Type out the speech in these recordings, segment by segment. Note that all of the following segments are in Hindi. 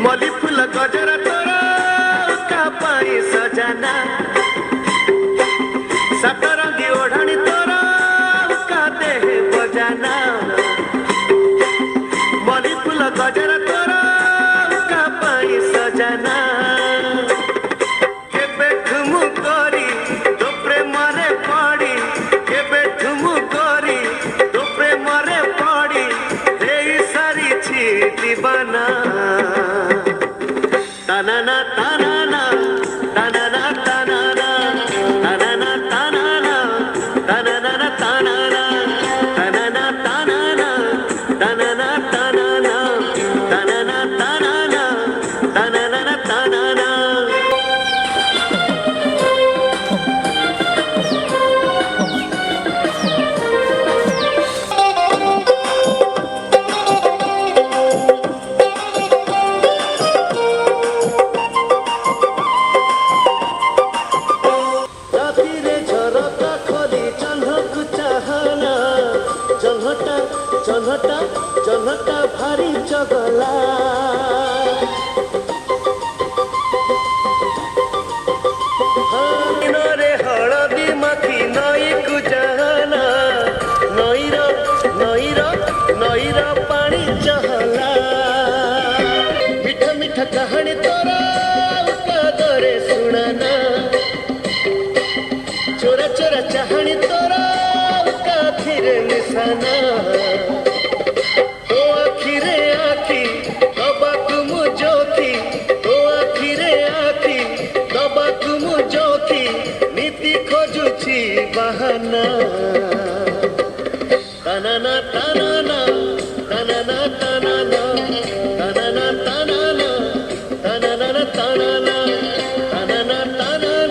मली फूल गजरा तोरा का पाई सजाना सतरंगी ओढ़नी तोरा का देह बजाना मली फूल गजरा तोरा का पाई सजाना केबे ठुमु करी तो प्रेम रे पड़ी केबे ठुमु करी तो प्रेम रे पड़ी हे सारी छी दीवाना ताना ताना ताना ताना ताना ताना ताना ताना ताना ताना ताना ताना ताना ताना ताना चन्हटा चन्हटा भारी चगला रे हलदी माखी नई को जाना नईर नईर नईर पानी चहला मीठा मीठा कहानी तोरा कादरे सुनाना चोरा चोरा चाहनी तोरा काथिरे निशाना बहाना ताना ताना ताना ताना ताना ताना ताना ताना ताना ताना ताना ताना ताना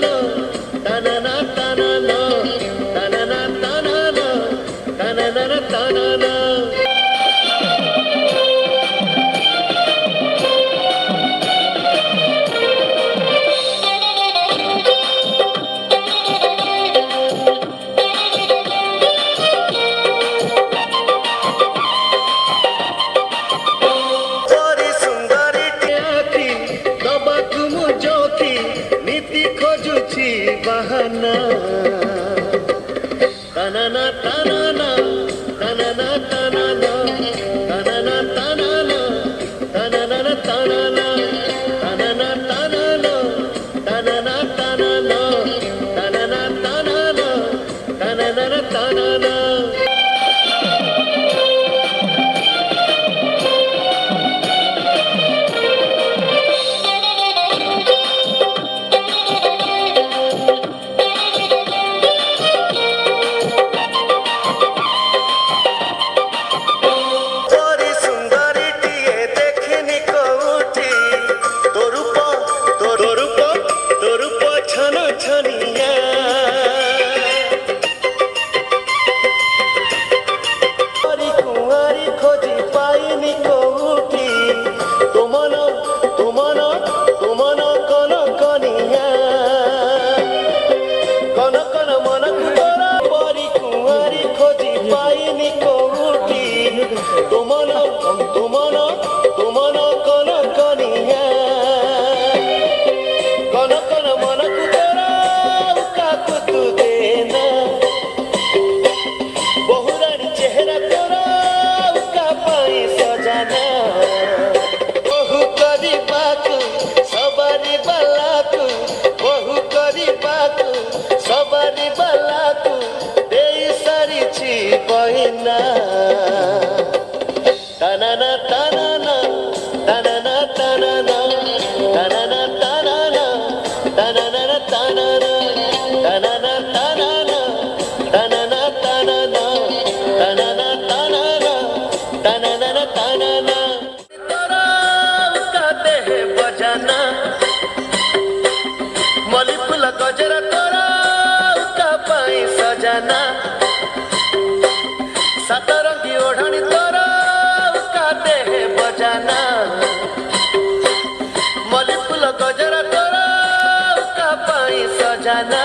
बहाना ताना ताना ताना ताना ताना ताना ताना ताना ताना ताना ताना ताना ताना ताना सबरी बलाकू दे सारी छी बहिना ताना ताना ताना ताना ताना ताना ताना ताना ताना ताना ताना ताना ताना ताना ताना तोरा का देह बजाना मली फूल गजरा तोरा का पाई सजाना सतरंगी ओढ़नी तोरा का देह बजाना मली फूल गजरा तोरा का पाई सजाना।